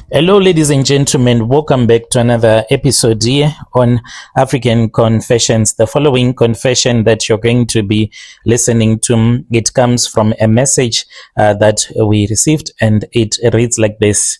Hello, ladies and gentlemen. Welcome back to another episode here on African Confessions. The following confession that you're going to be listening to, it comes from a message that we received, and it reads like this.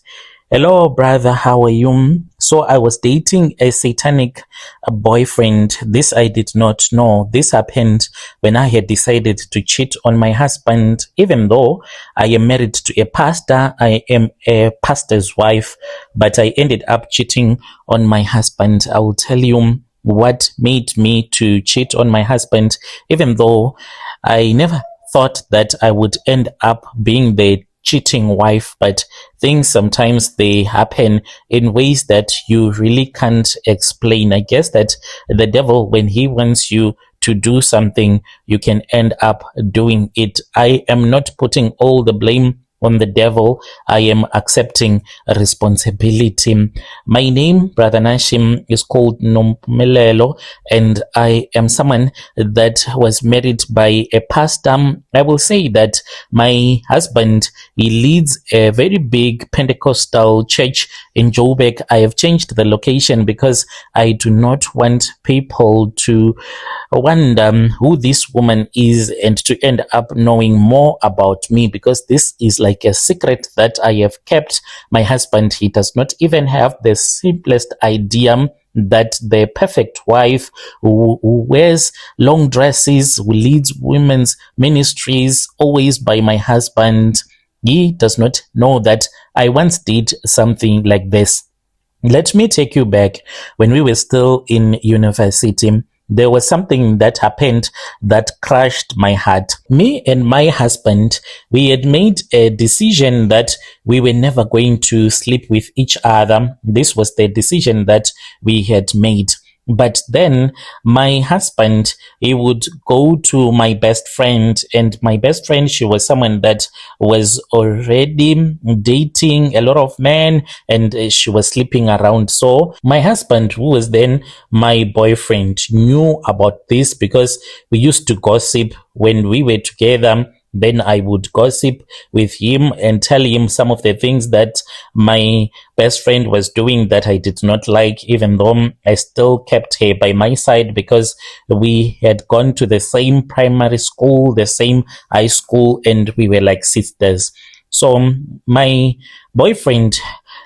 Hello, brother. How are you? So I was dating a satanic boyfriend. This I did not know. This happened when I had decided to cheat on my husband. Even though I am married to a pastor, I am a pastor's wife, but I ended up cheating on my husband. I will tell you what made me to cheat on my husband, even though I never thought that I would end up being the cheating wife, but things sometimes they happen in ways that you really can't explain. I guess that the devil, when he wants you to do something, you can end up doing it. I am not putting all the blame on the devil. I am accepting a responsibility. My name, Brother Nashim, is called Nompumelelo, and I am someone that was married by a pastor. I will say that my husband, he leads a very big Pentecostal church in Joburg. I have changed the location because I do not want people to wonder who this woman is and to end up knowing more about me, because this is like a secret that I have kept. My husband, he does not even have the simplest idea that the perfect wife who wears long dresses, who leads women's ministries, always by my husband, he does not know that I once did something like this. Let me take you back when we were still in university. There was something that happened that crushed my heart. Me and my husband, we had made a decision that we were never going to sleep with each other. This was the decision that we had made. But then my husband, he would go to my best friend, and my best friend, she was someone that was already dating a lot of men, and she was sleeping around. So my husband, who was then my boyfriend, knew about this because we used to gossip when we were together. Then I would gossip with him and tell him some of the things that my best friend was doing that I did not like, even though I still kept her by my side because we had gone to the same primary school, the same high school, and we were like sisters. So my boyfriend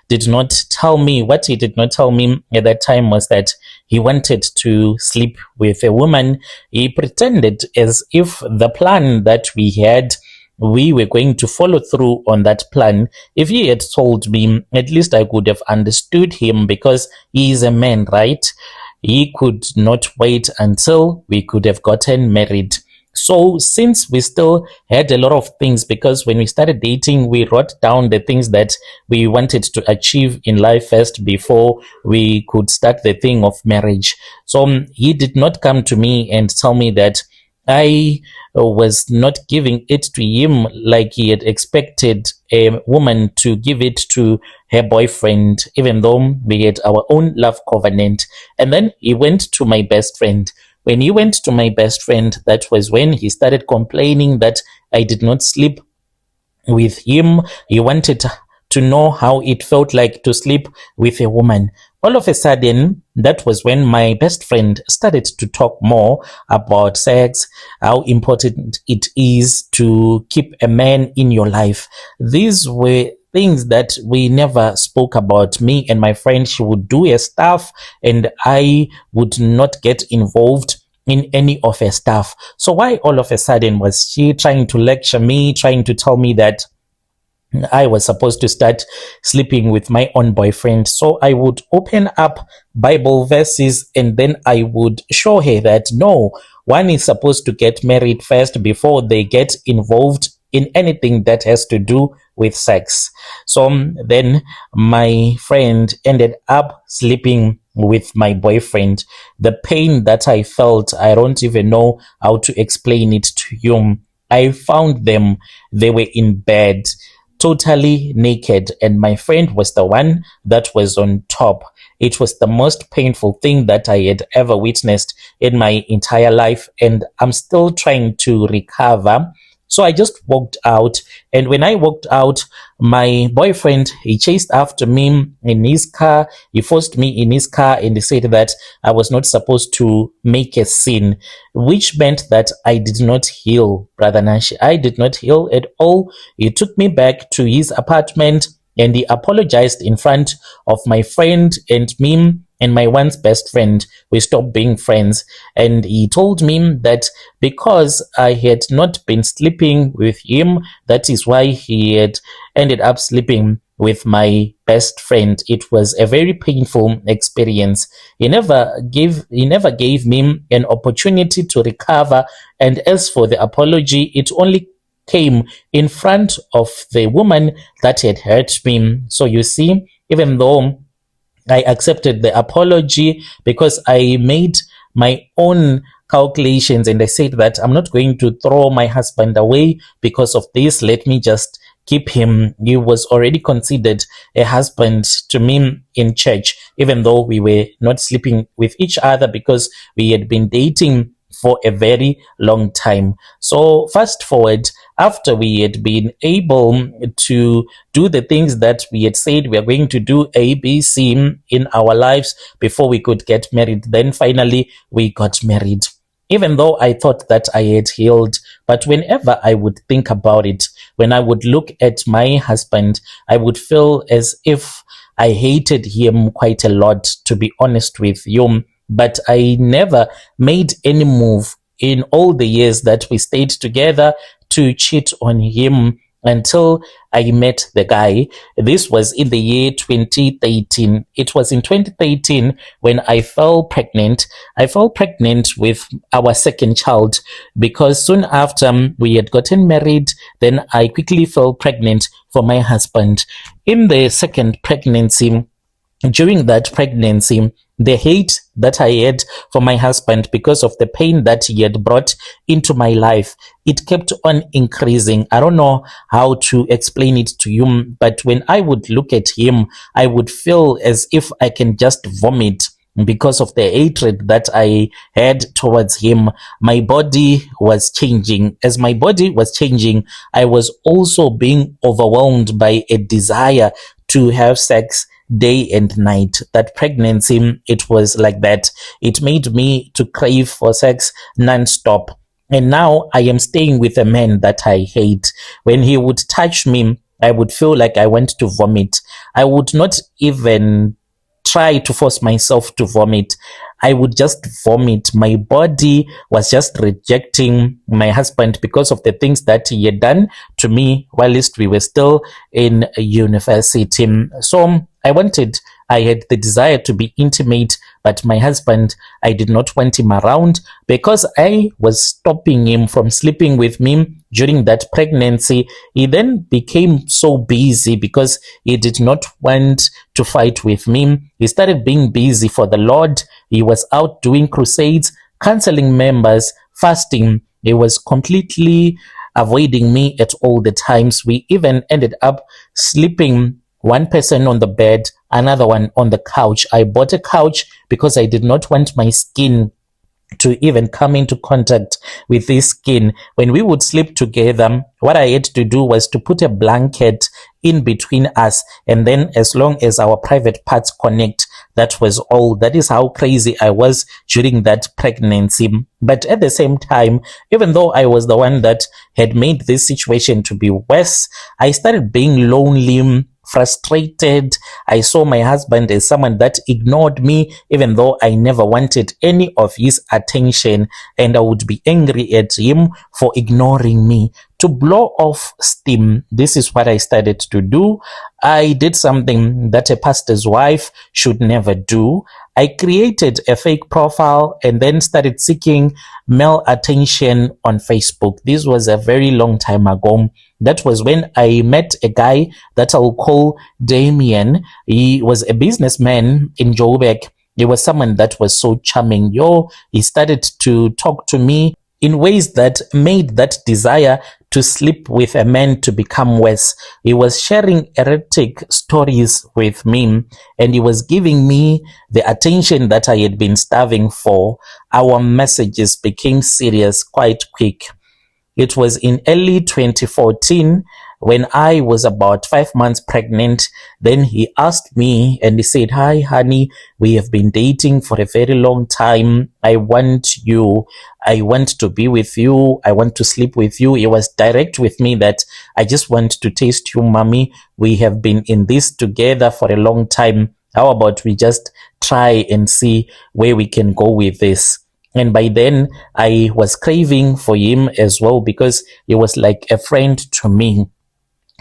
did not tell me. What he did not tell me at that time was that he wanted to sleep with a woman. He pretended as if the plan that we had, we were going to follow through on that plan. If he had told me, at least I could have understood him, because he is a man, right? He could not wait until we could have gotten married. So since we still had a lot of things, because when we started dating, we wrote down the things that we wanted to achieve in life first before we could start the thing of marriage. So he did not come to me and tell me that I was not giving it to him like he had expected a woman to give it to her boyfriend, even though we had our own love covenant. And then he went to my best friend. When he went to my best friend, that was when he started complaining that I did not sleep with him. He wanted to know how it felt like to sleep with a woman. All of a sudden, that was when my best friend started to talk more about sex, how important it is to keep a man in your life. These were things that we never spoke about. Me and my friend, she would do her stuff and I would not get involved in any of her stuff. So why all of a sudden was she trying to lecture me, trying to tell me that I was supposed to start sleeping with my own boyfriend? So I would open up Bible verses and then I would show her that no, one is supposed to get married first before they get involved in anything that has to do with sex. So then my friend ended up sleeping with my boyfriend. The pain that I felt, I don't even know how to explain it to you. I found them, they were in bed, totally naked, and my friend was the one that was on top. It was the most painful thing that I had ever witnessed in my entire life, and I'm still trying to recover. So I just walked out. And when I walked out, my boyfriend, he chased after me in his car. He forced me in his car and he said that I was not supposed to make a scene, which meant that I did not heal, Brother Nash. I did not heal at all. He took me back to his apartment and he apologized in front of my friend and me and my once best friend. We stopped being friends. And he told me that because I had not been sleeping with him, that is why he had ended up sleeping with my best friend. It was a very painful experience. He never gave me an opportunity to recover. And as for the apology, it only came in front of the woman that had hurt me. So you see, even though I accepted the apology because I made my own calculations and I said that I'm not going to throw my husband away because of this. Let me just keep him. He was already considered a husband to me in church, even though we were not sleeping with each other because we had been dating for a very long time. So fast forward, after we had been able to do the things that we had said we are going to do, A, B, C, in our lives before we could get married, then finally we got married. Even though I thought that I had healed, but whenever I would think about it, when I would look at my husband, I would feel as if I hated him quite a lot, to be honest with you. But I never made any move in all the years that we stayed together to cheat on him until I met the guy. This was in the year 2013. It was in 2013 when I fell pregnant. I fell pregnant with our second child because soon after we had gotten married, then I quickly fell pregnant for my husband. In the second pregnancy, during that pregnancy, the hate that I had for my husband because of the pain that he had brought into my life, it kept on increasing. I don't know how to explain it to you, but when I would look at him, I would feel as if I can just vomit because of the hatred that I had towards him. My body was changing. As my body was changing, I was also being overwhelmed by a desire to have sex day and night. That pregnancy, it was like that. It made me to crave for sex non-stop. And now I am staying with a man that I hate. When he would touch me, I would feel like I want to vomit. I would not even try to force myself to vomit. I would just vomit. My body was just rejecting my husband because of the things that he had done to me whilst we were still in university. So I had the desire to be intimate, but my husband, I did not want him around because I was stopping him from sleeping with me during that pregnancy. He then became so busy because he did not want to fight with me. He started being busy for the Lord. He was out doing crusades, counseling members, fasting. He was completely avoiding me at all the times. We even ended up sleeping, one person on the bed, another one on the couch. I bought a couch because I did not want my skin to even come into contact with his skin. When we would sleep together, what I had to do was to put a blanket in between us, and then as long as our private parts connect, that was all. That is how crazy I was during that pregnancy. But at the same time, even though I was the one that had made this situation to be worse, I started being lonely, frustrated. I saw my husband as someone that ignored me, even though I never wanted any of his attention, and I would be angry at him for ignoring me. To blow off steam, this is what I started to do. I did something that a pastor's wife should never do. I created a fake profile and then started seeking male attention on Facebook. This was a very long time ago. That was when I met a guy that I'll call Damien. He was a businessman in Joburg. He was someone that was so charming. He started to talk to me in ways that made that desire to sleep with a man to become worse. He was sharing erotic stories with me, and he was giving me the attention that I had been starving for. Our messages became serious quite quick. It was in early 2014 when I was about 5 months pregnant. Then he asked me and he said, "Hi, honey, we have been dating for a very long time. I want you. I want to be with you. I want to sleep with you." He was direct with me that I just want to taste you, mommy. We have been in this together for a long time. How about we just try and see where we can go with this? And by then, I was craving for him as well because he was like a friend to me.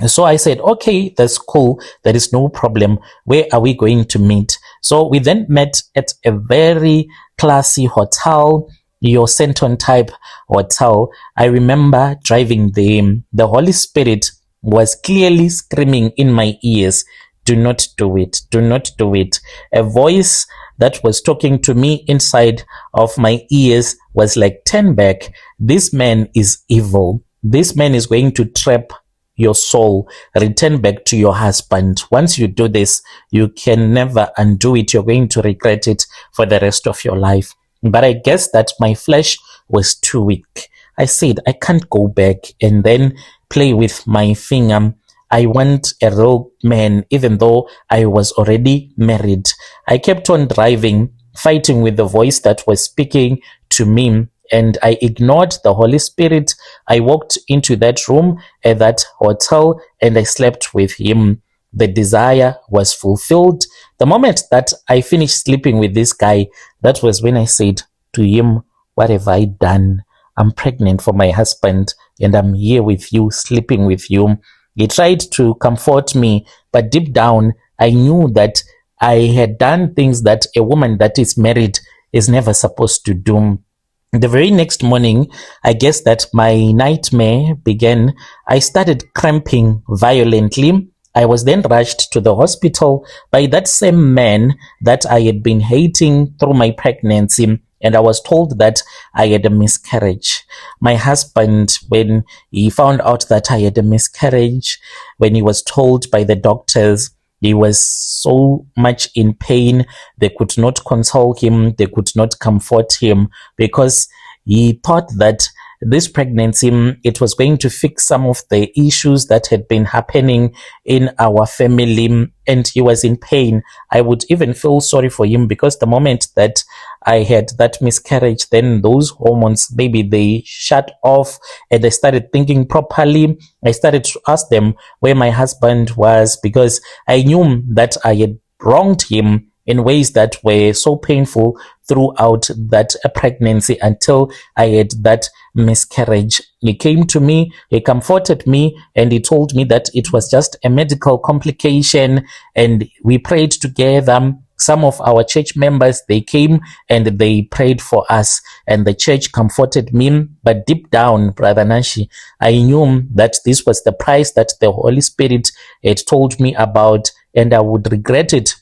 So I said, okay, that's cool. There is no problem. Where are we going to meet? So we then met at a very classy hotel, your Centon type hotel. I remember driving there. The Holy Spirit was clearly screaming in my ears, "Do not do it. Do not do it." A voice that was talking to me inside of my ears was like, "Turn back. This man is evil. This man is going to trap your soul. Return back to your husband. Once you do this, you can never undo it. You're going to regret it for the rest of your life." But I guess that my flesh was too weak. I said, I can't go back and then play with my finger. I want a real man, even though I was already married. I kept on driving, fighting with the voice that was speaking to me, and I ignored the Holy Spirit. I walked into that room at that hotel and I slept with him. The desire was fulfilled. The moment that I finished sleeping with this guy, that was when I said to him, "What have I done? I'm pregnant for my husband and I'm here with you, sleeping with you." He tried to comfort me, but deep down, I knew that I had done things that a woman that is married is never supposed to do. The very next morning, I guess that my nightmare began. I started cramping violently. I was then rushed to the hospital by that same man that I had been hating through my pregnancy, and I was told that I had a miscarriage. My husband, when he found out that I had a miscarriage, when he was told by the doctors, he was so much in pain. They could not console him. They could not comfort him because he thought that this pregnancy, it was going to fix some of the issues that had been happening in our family, and he was in pain. I would even feel sorry for him because the moment that I had that miscarriage, then those hormones, maybe they shut off and I started thinking properly. I started to ask them where my husband was because I knew that I had wronged him in ways that were so painful throughout that pregnancy until I had that miscarriage. He came to me, he comforted me, and he told me that it was just a medical complication, and we prayed together. Some of our church members, they came and they prayed for us, and the church comforted me. But deep down, Brother Nashi, I knew that this was the price that the Holy Spirit had told me about, and I would regret it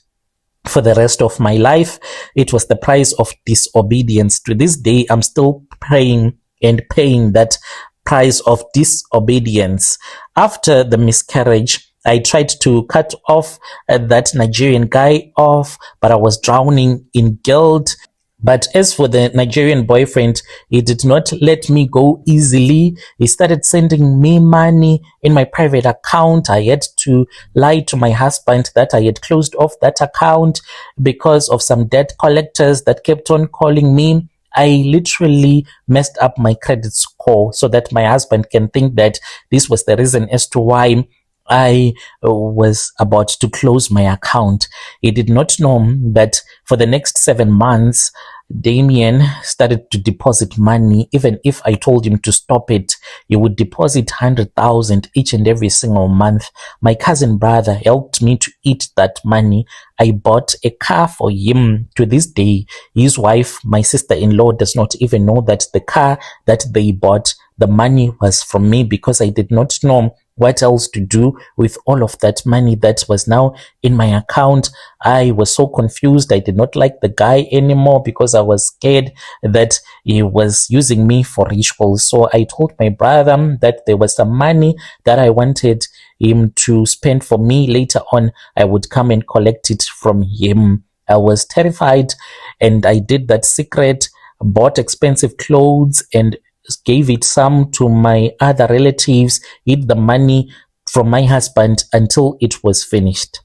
for the rest of my life. It was the price of disobedience. To this day, I'm still praying and paying that price of disobedience. After the miscarriage, I tried to cut off that Nigerian guy off, but I was drowning in guilt. But as for the Nigerian boyfriend, he did not let me go easily. He started sending me money in my private account. I had to lie to my husband that I had closed off that account because of some debt collectors that kept on calling me. I literally messed up my credit score so that my husband can think that this was the reason as to why I was about to close my account. He did not know that for the next 7 months, Damien started to deposit money. Even if I told him to stop it, he would deposit 100,000 each and every single month. My cousin brother helped me to eat that money. I bought a car for him. To this day, his wife, my sister-in-law, does not even know that the car that they bought, the money was from me, because I did not know what else to do with all of that money that was now in my account. I was so confused. I did not like the guy anymore because I was scared that he was using me for rituals. So I told my brother that there was some money that I wanted him to spend for me. Later on, I would come and collect it from him. I was terrified, and I did that secret, bought expensive clothes and gave it some to my other relatives, hid the money from my husband until it was finished.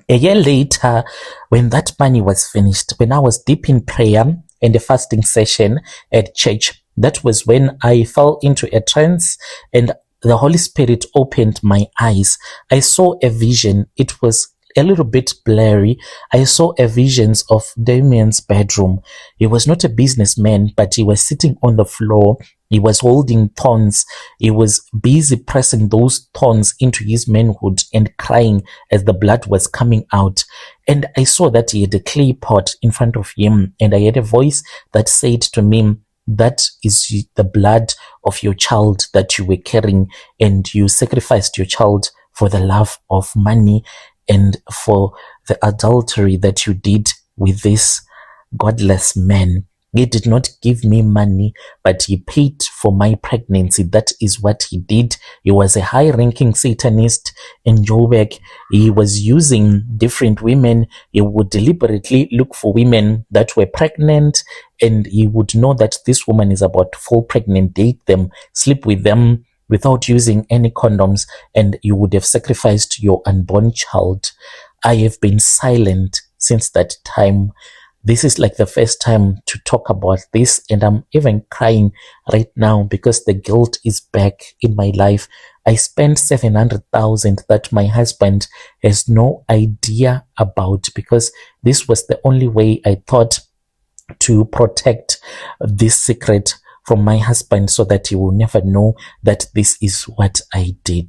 A year later, when that money was finished, when I was deep in prayer and a fasting session at church, that was when I fell into a trance and the Holy Spirit opened my eyes. I saw a vision. It was a little bit blurry. I saw a visions of Damien's bedroom. He was not a businessman, but he was sitting on the floor. He was holding thorns. He was busy pressing those thorns into his manhood and crying as the blood was coming out. And I saw that he had a clay pot in front of him. And I heard a voice that said to me, that is the blood of your child that you were carrying, and you sacrificed your child for the love of money and for the adultery that you did with this godless man. He did not give me money, but he paid for my pregnancy. That is what he did. He was a high-ranking Satanist in Joburg. He was using different women. He would deliberately look for women that were pregnant, and he would know that this woman is about to fall pregnant, date them, sleep with them without using any condoms, and you would have sacrificed your unborn child. I have been silent since that time. This is like the first time to talk about this, and I'm even crying right now because the guilt is back in my life. I spent 700,000 that my husband has no idea about, because this was the only way I thought to protect this secret from my husband, so that he will never know that this is what I did.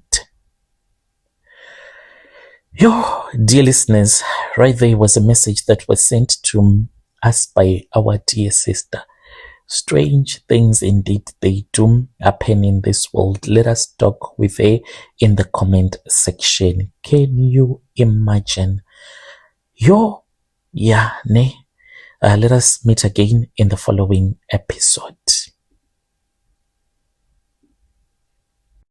Yo, dear listeners, right there was a message that was sent to us by our dear sister. Strange things indeed they do happen in this world. Let us talk with her in the comment section. Can you imagine? Yo, yeah, ne. Let us meet again in the following episode.